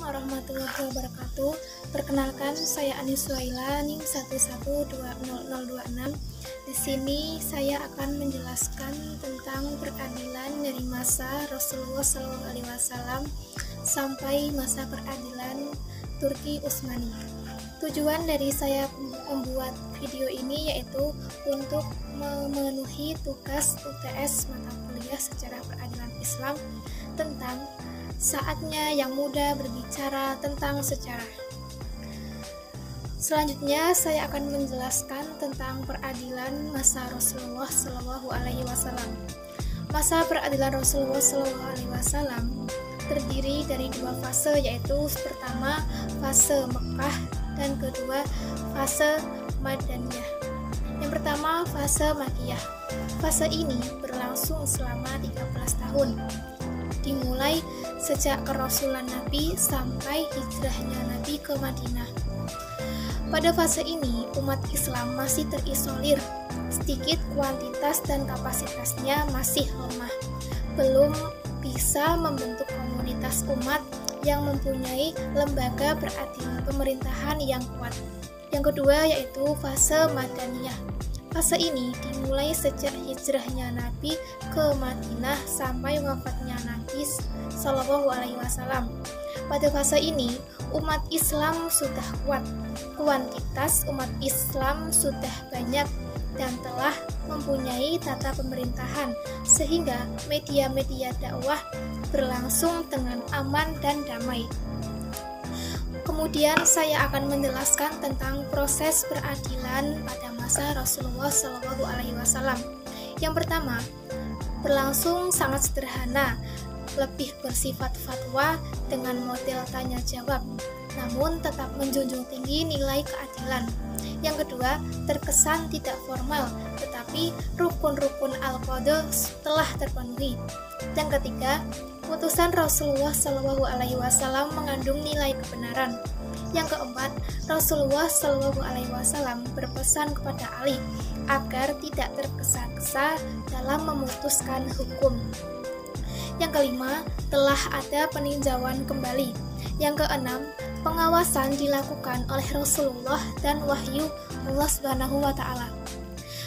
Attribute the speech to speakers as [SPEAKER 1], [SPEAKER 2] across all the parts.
[SPEAKER 1] warahmatullahi wabarakatuh. Perkenalkan, saya Aniswaila NIM 1120026. Di sini saya akan menjelaskan tentang peradilan dari masa Rasulullah SAW sampai masa peradilan Turki Utsmani. Tujuan dari saya membuat video ini yaitu untuk memenuhi tugas UTS mata kuliah sejarah peradilan Islam tentang saatnya yang muda berbicara tentang sejarah. Selanjutnya saya akan menjelaskan tentang peradilan masa Rasulullah SAW. Masa peradilan Rasulullah SAW terdiri dari dua fase, yaitu pertama fase Mekah dan kedua fase Madaniyah. Yang pertama fase Makkiyah. Fase ini berlangsung selama 13 tahun. Dimulai sejak kerasulan Nabi sampai hijrahnya Nabi ke Madinah. Pada fase ini, umat Islam masih terisolir, sedikit kuantitas dan kapasitasnya masih lemah, belum bisa membentuk komunitas umat yang mempunyai lembaga peradilan pemerintahan yang kuat. Yang kedua yaitu fase Madaniyah. Fase ini dimulai sejak hijrahnya Nabi ke Madinah sampai wafatnya Nabi SAW. Pada fase ini, umat Islam sudah kuat, kuantitas umat Islam sudah banyak dan telah mempunyai tata pemerintahan, sehingga media-media dakwah berlangsung dengan aman dan damai. Kemudian saya akan menjelaskan tentang proses peradilan pada masa Rasulullah SAW. Yang pertama, berlangsung sangat sederhana, lebih bersifat fatwa dengan model tanya jawab, namun tetap menjunjung tinggi nilai keadilan. Yang kedua, terkesan tidak formal, tetapi rukun-rukun al-qadha telah terpenuhi. Dan ketiga, putusan Rasulullah SAW mengandung nilai kebenaran. Yang keempat, Rasulullah SAW berpesan kepada Ali agar tidak tergesa-gesa dalam memutuskan hukum. Yang kelima, telah ada peninjauan kembali. Yang keenam, pengawasan dilakukan oleh Rasulullah dan wahyu Allah SWT.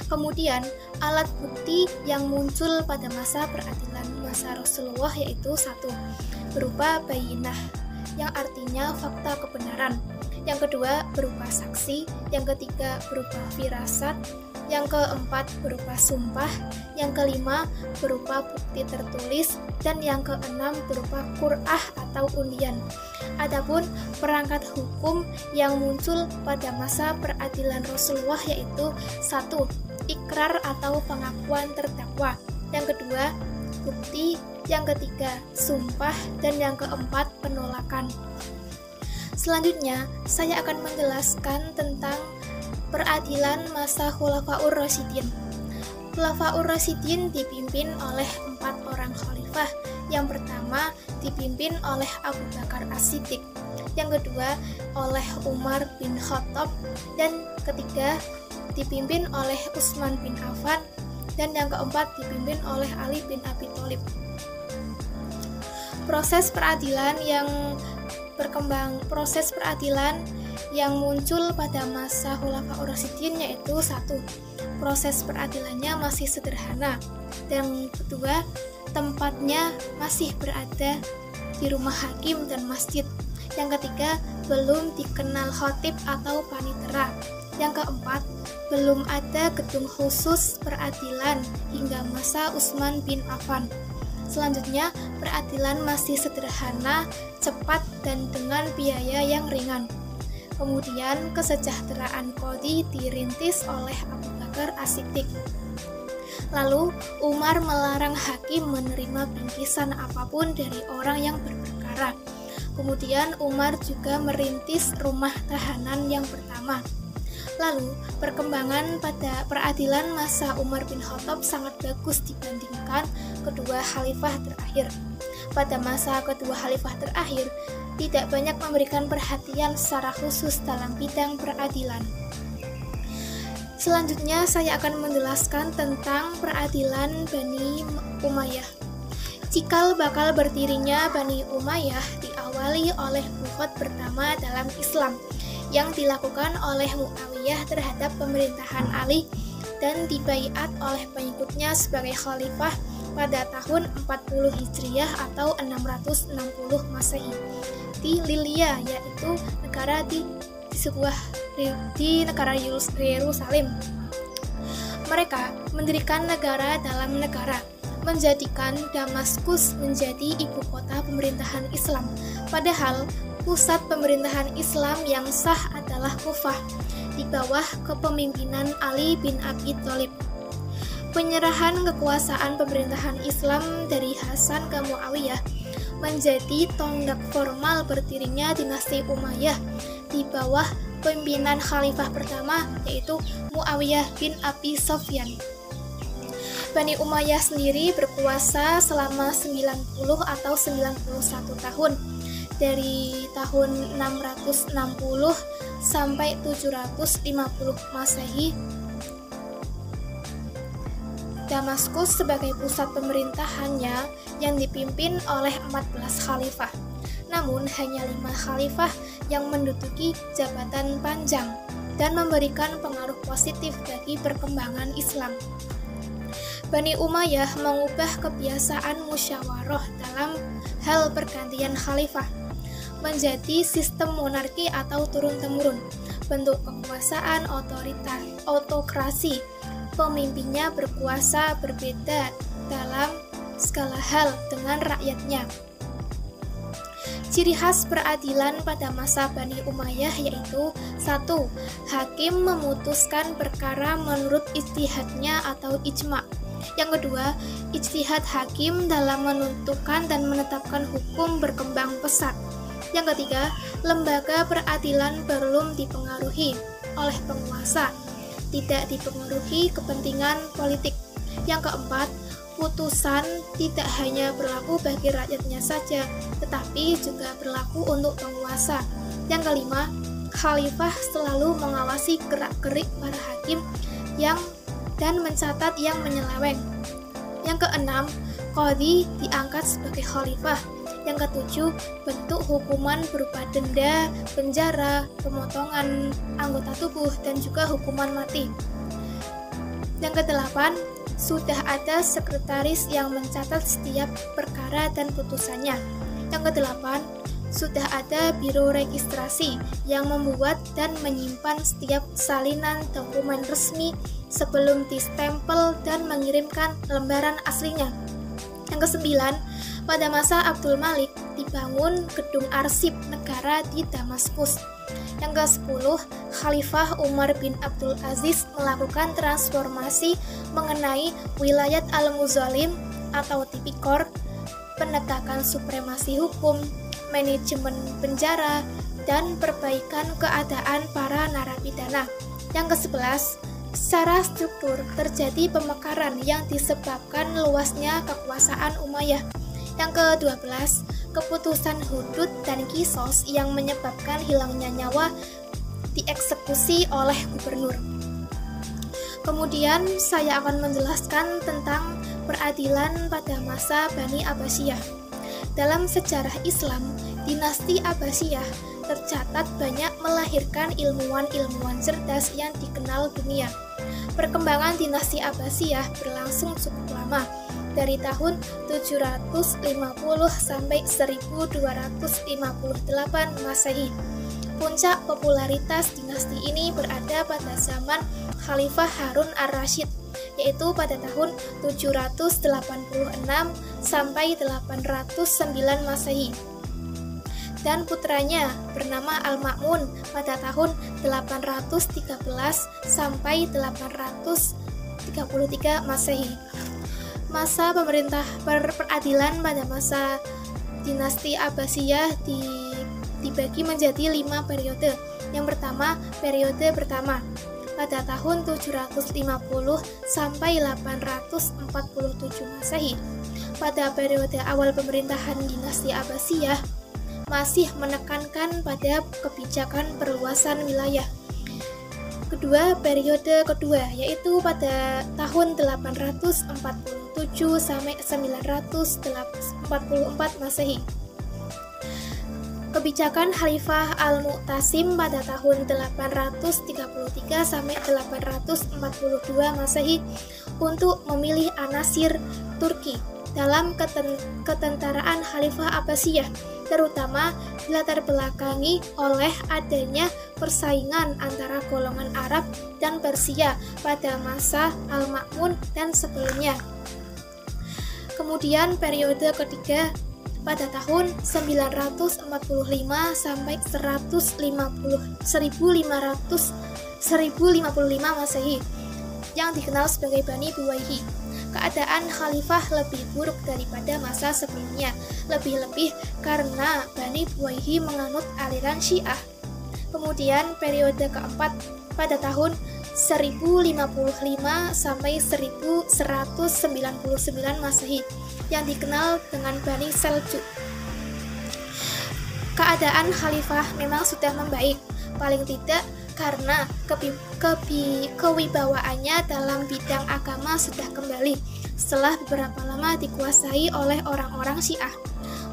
[SPEAKER 1] Kemudian, alat bukti yang muncul pada masa peradilan masa Rasulullah yaitu satu, berupa bayinah, yang artinya fakta kebenaran. Yang kedua, berupa saksi. Yang ketiga, berupa firasat. Yang keempat, berupa sumpah. Yang kelima, berupa bukti tertulis. Dan yang keenam, berupa qur'ah atau undian. Adapun perangkat hukum yang muncul pada masa peradilan Rasulullah yaitu satu, ikrar atau pengakuan terdakwa. Yang kedua, bukti. Yang ketiga, sumpah. Dan yang keempat, penolakan. Selanjutnya, saya akan menjelaskan tentang peradilan masa Khulafaur Rasyidin. Khulafaur Rasyidin dipimpin oleh 4 orang khalifah. Yang pertama dipimpin oleh Abu Bakar As-Siddiq, yang kedua oleh Umar bin Khattab, dan ketiga dipimpin oleh Utsman bin Affan, dan yang keempat dipimpin oleh Ali bin Abi Thalib. Proses peradilan yang muncul pada masa Khulafaur Rasyidin yaitu satu, proses peradilannya masih sederhana, dan kedua, tempatnya masih berada di rumah hakim dan masjid. Yang ketiga, belum dikenal khatib atau panitera. Yang keempat, belum ada gedung khusus peradilan hingga masa Utsman bin Affan. Selanjutnya, peradilan masih sederhana, cepat, dan dengan biaya yang ringan. Kemudian, kesejahteraan qadhi dirintis oleh Abu Bakar As-Siddiq. Lalu, Umar melarang hakim menerima bingkisan apapun dari orang yang berperkara. Kemudian, Umar juga merintis rumah tahanan yang pertama. Lalu, perkembangan pada peradilan masa Umar bin Khattab sangat bagus dibandingkan kedua khalifah terakhir. Pada masa kedua khalifah terakhir, tidak banyak memberikan perhatian secara khusus dalam bidang peradilan. Selanjutnya, saya akan menjelaskan tentang peradilan Bani Umayyah. Cikal bakal berdirinya Bani Umayyah di awal diawali oleh buhot pertama dalam Islam yang dilakukan oleh Muawiyah terhadap pemerintahan Ali dan dibaiat oleh pengikutnya sebagai khalifah pada tahun 40 Hijriah atau 660 Masehi di Lilia, yaitu negara di negara Yerusalem. Mereka mendirikan negara dalam negara, menjadikan Damaskus menjadi ibu kota pemerintahan Islam, padahal pusat pemerintahan Islam yang sah adalah Kufah di bawah kepemimpinan Ali bin Abi Thalib. Penyerahan kekuasaan pemerintahan Islam dari Hasan ke Muawiyah menjadi tonggak formal berdirinya dinasti Umayyah di bawah pimpinan khalifah pertama, yaitu Muawiyah bin Abi Sufyan. Bani Umayyah sendiri berkuasa selama 90 atau 91 tahun, dari tahun 660 sampai 750 Masehi. Damaskus sebagai pusat pemerintahannya yang dipimpin oleh 14 khalifah. Namun hanya 5 khalifah yang menduduki jabatan panjang dan memberikan pengaruh positif bagi perkembangan Islam. Bani Umayyah mengubah kebiasaan musyawarah dalam hal pergantian khalifah menjadi sistem monarki atau turun-temurun, bentuk kekuasaan autokrasi. Pemimpinnya berkuasa berbeda dalam segala hal dengan rakyatnya. Ciri khas peradilan pada masa Bani Umayyah yaitu 1. Hakim memutuskan perkara menurut ijtihadnya atau ijma'. Yang kedua, ijtihad hakim dalam menentukan dan menetapkan hukum berkembang pesat. Yang ketiga, lembaga peradilan belum dipengaruhi oleh penguasa, tidak dipengaruhi kepentingan politik. Yang keempat, putusan tidak hanya berlaku bagi rakyatnya saja, tetapi juga berlaku untuk penguasa. Yang kelima, khalifah selalu mengawasi gerak-gerik para hakim dan mencatat yang menyeleweng. Yang keenam, qadhi diangkat sebagai khalifah. Yang ketujuh, bentuk hukuman berupa denda, penjara, pemotongan anggota tubuh, dan juga hukuman mati. Yang kedelapan, sudah ada sekretaris yang mencatat setiap perkara dan putusannya. Yang kedelapan, sudah ada biro registrasi yang membuat dan menyimpan setiap salinan dokumen resmi sebelum distempel dan mengirimkan lembaran aslinya. Yang kesembilan, pada masa Abdul Malik dibangun gedung arsip negara di Damaskus. Yang ke-10, Khalifah Umar bin Abdul Aziz melakukan transformasi mengenai wilayat Al-Muzalim atau Tipikor, penegakan supremasi hukum, manajemen penjara, dan perbaikan keadaan para narapidana. Yang ke-11, secara struktur terjadi pemekaran yang disebabkan luasnya kekuasaan Umayyah. Yang ke-12, keputusan hudud dan kisos yang menyebabkan hilangnya nyawa dieksekusi oleh gubernur. Kemudian saya akan menjelaskan tentang peradilan pada masa Bani Abbasiyah. Dalam sejarah Islam, dinasti Abbasiyah tercatat banyak melahirkan ilmuwan-ilmuwan cerdas yang dikenal dunia. Perkembangan dinasti Abbasiyah berlangsung cukup lama, dari tahun 750 sampai 1258 Masehi. Puncak popularitas dinasti ini berada pada zaman Khalifah Harun ar-Rasyid, yaitu pada tahun 786 sampai 809 Masehi. Dan putranya bernama Al-Ma'mun pada tahun 813 sampai 833 Masehi. Masa pemerintah peradilan pada masa dinasti Abbasiyah dibagi menjadi 5 periode. Yang pertama, periode pertama pada tahun 750 sampai 847 Masehi. Pada periode awal pemerintahan dinasti Abbasiyah masih menekankan pada kebijakan perluasan wilayah. Kedua, periode kedua yaitu pada tahun 847 sampai 944 Masehi. Kebijakan Khalifah Al-Mu'tasim pada tahun 833 sampai 842 Masehi untuk memilih anasir Turki dalam ketentaraan Khalifah Abbasiyah, terutama dilatar belakangi oleh adanya persaingan antara golongan Arab dan Persia pada masa Al-Ma'mun dan sebelumnya. Kemudian periode ketiga pada tahun 945 sampai 1055 Masehi yang dikenal sebagai Bani Buwayhi. Keadaan khalifah lebih buruk daripada masa sebelumnya, lebih-lebih karena Bani Buwayhi menganut aliran Syiah. Kemudian periode keempat pada tahun 1055 sampai 1199 Masehi yang dikenal dengan Bani Seljuk. Keadaan khalifah memang sudah membaik, paling tidak karena kewibawaannya dalam bidang agama sudah kembali setelah beberapa lama dikuasai oleh orang-orang Syiah.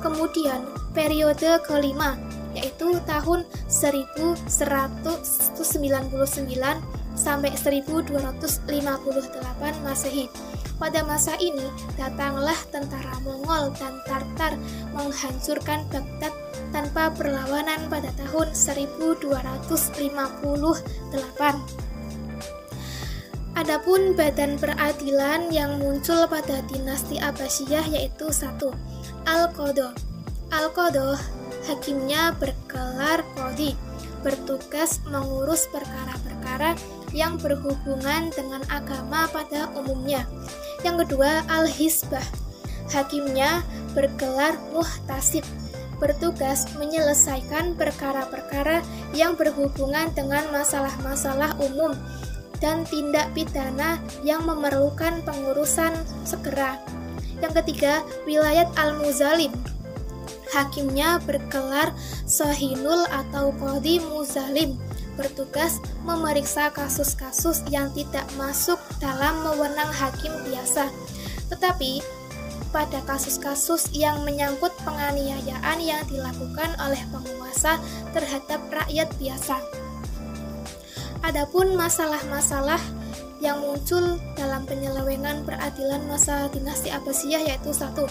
[SPEAKER 1] Kemudian periode kelima yaitu tahun 1199 sampai 1258 Masehi. Pada masa ini, datanglah tentara Mongol dan Tartar menghancurkan Baghdad tanpa perlawanan pada tahun 1258. Adapun badan peradilan yang muncul pada dinasti Abbasiyah yaitu 1. Al-Qadha. Al-Qadha, hakimnya bergelar qadhi, bertugas mengurus perkara-perkara yang berhubungan dengan agama pada umumnya. Yang kedua, Al-Hisbah, hakimnya bergelar muhtasib, bertugas menyelesaikan perkara-perkara yang berhubungan dengan masalah-masalah umum dan tindak pidana yang memerlukan pengurusan segera. Yang ketiga, Wilayat Al-Muzalim, hakimnya bergelar Shahinul atau Qadhi Muzalim, bertugas memeriksa kasus-kasus yang tidak masuk dalam wewenang hakim biasa, tetapi pada kasus-kasus yang menyangkut penganiayaan yang dilakukan oleh penguasa terhadap rakyat biasa. Adapun masalah-masalah yang muncul dalam penyelewengan peradilan masa dinasti Abbasiyah yaitu 1.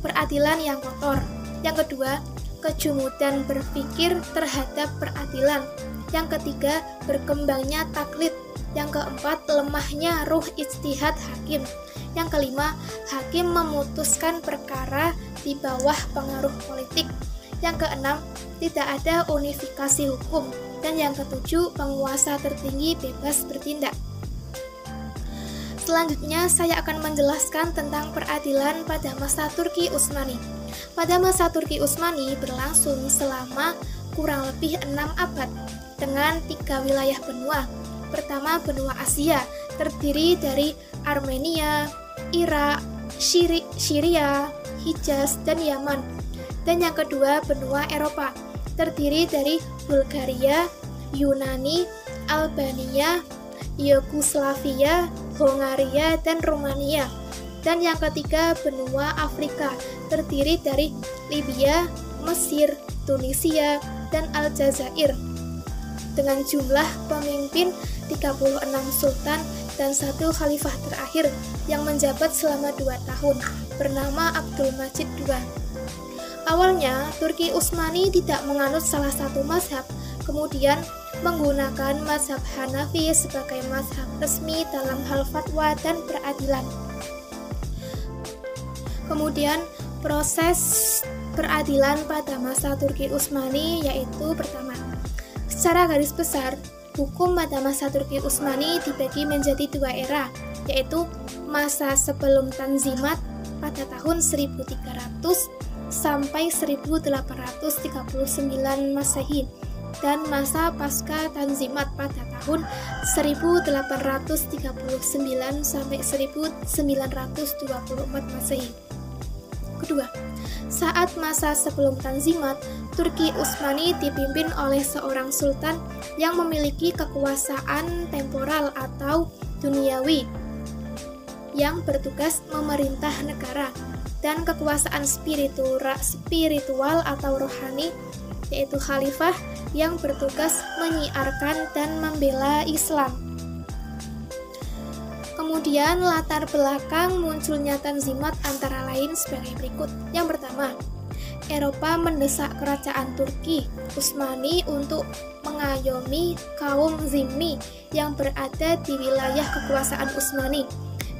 [SPEAKER 1] Peradilan yang kotor. Yang kedua, kejumudan berpikir terhadap peradilan. Yang ketiga, berkembangnya taklid. Yang keempat, lemahnya ruh ijtihad hakim. Yang kelima, hakim memutuskan perkara di bawah pengaruh politik. Yang keenam, tidak ada unifikasi hukum. Dan yang ketujuh, penguasa tertinggi bebas bertindak. Selanjutnya, saya akan menjelaskan tentang peradilan pada masa Turki Utsmani. Pada masa Turki Utsmani berlangsung selama kurang lebih 6 abad dengan 3 wilayah benua. Pertama, benua Asia, terdiri dari Armenia, Irak, Syria, Hijaz, dan Yaman. Dan yang kedua, benua Eropa, terdiri dari Bulgaria, Yunani, Albania, Yugoslavia, Hongaria, dan Rumania. Dan yang ketiga, benua Afrika, terdiri dari Libya, Mesir, Tunisia, dan Aljazair. Dengan jumlah pemimpin 36 sultan dan 1 khalifah terakhir yang menjabat selama 2 tahun, bernama Abdul Majid II. Awalnya, Turki Utsmani tidak menganut salah satu mazhab, kemudian menggunakan mazhab Hanafi sebagai mazhab resmi dalam hal fatwa dan peradilan. Kemudian, proses peradilan pada masa Turki Utsmani yaitu pertama, secara garis besar, hukum pada masa Turki Utsmani dibagi menjadi 2 era, yaitu masa sebelum Tanzimat pada tahun 1300 sampai 1839 Masehi dan masa pasca Tanzimat pada tahun 1839 sampai 1924 Masehi. Kedua, saat masa sebelum Tanzimat, Turki Utsmani dipimpin oleh seorang sultan yang memiliki kekuasaan temporal atau duniawi yang bertugas memerintah negara, dan kekuasaan spiritual atau rohani yaitu khalifah yang bertugas menyiarkan dan membela Islam. Kemudian latar belakang munculnya Tanzimat antara lain sebagai berikut. Yang pertama, Eropa mendesak kerajaan Turki Utsmani untuk mengayomi kaum Zimmi yang berada di wilayah kekuasaan Utsmani.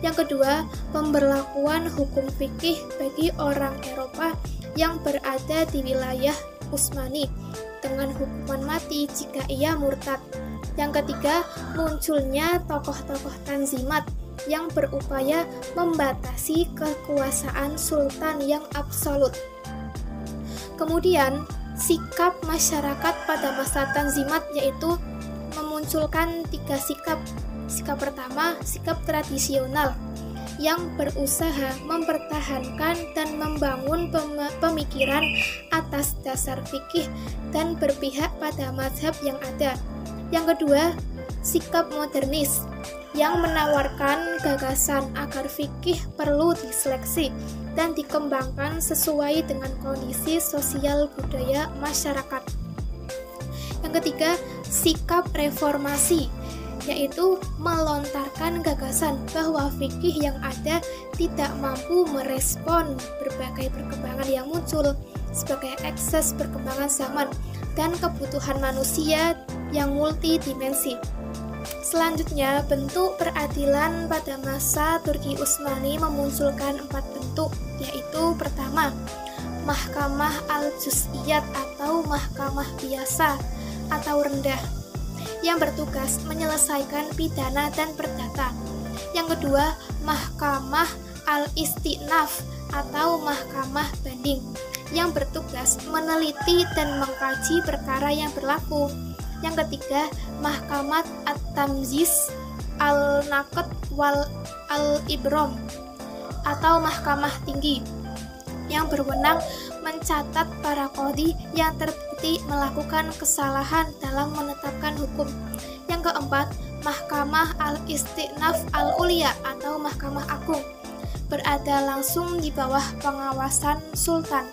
[SPEAKER 1] Yang kedua, pemberlakuan hukum fikih bagi orang Eropa yang berada di wilayah Utsmani dengan hukuman mati jika ia murtad. Yang ketiga, munculnya tokoh-tokoh Tanzimat yang berupaya membatasi kekuasaan sultan yang absolut. Kemudian, sikap masyarakat pada masa Tanzimat yaitu memunculkan 3 sikap. Sikap pertama, sikap tradisional yang berusaha mempertahankan dan membangun pemikiran atas dasar fikih dan berpihak pada mazhab yang ada. Yang kedua, sikap modernis yang menawarkan gagasan agar fikih perlu diseleksi dan dikembangkan sesuai dengan kondisi sosial budaya masyarakat. Yang ketiga, sikap reformasi, yaitu melontarkan gagasan bahwa fikih yang ada tidak mampu merespon berbagai perkembangan yang muncul sebagai ekses perkembangan zaman dan kebutuhan manusia yang multidimensi. Selanjutnya, bentuk peradilan pada masa Turki Utsmani memunculkan 4 bentuk, yaitu pertama, Mahkamah Al-Juz'iyat atau Mahkamah Biasa atau rendah, yang bertugas menyelesaikan pidana dan perdata. Yang kedua, Mahkamah Al-Istinaf atau Mahkamah Banding, yang bertugas meneliti dan mengkaji perkara yang berlaku. Yang ketiga, Mahkamah At-Tamyiz Al-Naqd wal Al-Ibram atau Mahkamah Tinggi, yang berwenang mencatat para qadhi yang terbukti melakukan kesalahan dalam menetapkan hukum. Yang keempat, Mahkamah Al-Istinaf Al-Ulia atau Mahkamah Agung, berada langsung di bawah pengawasan Sultan.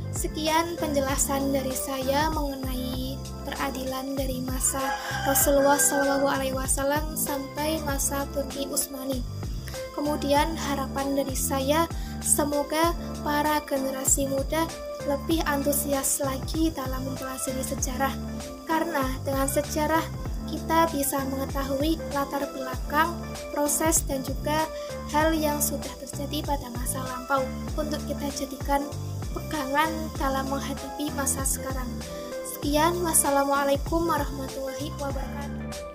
[SPEAKER 1] Sekian penjelasan dari saya mengenai peradilan dari masa Rasulullah SAW sampai masa Turki Utsmani. Kemudian harapan dari saya, semoga para generasi muda lebih antusias lagi dalam mempelajari sejarah, karena dengan sejarah kita bisa mengetahui latar belakang, proses, dan juga hal yang sudah terjadi pada masa lampau untuk kita jadikan pegangan dalam menghadapi masa sekarang. Sekian, wassalamualaikum warahmatullahi wabarakatuh.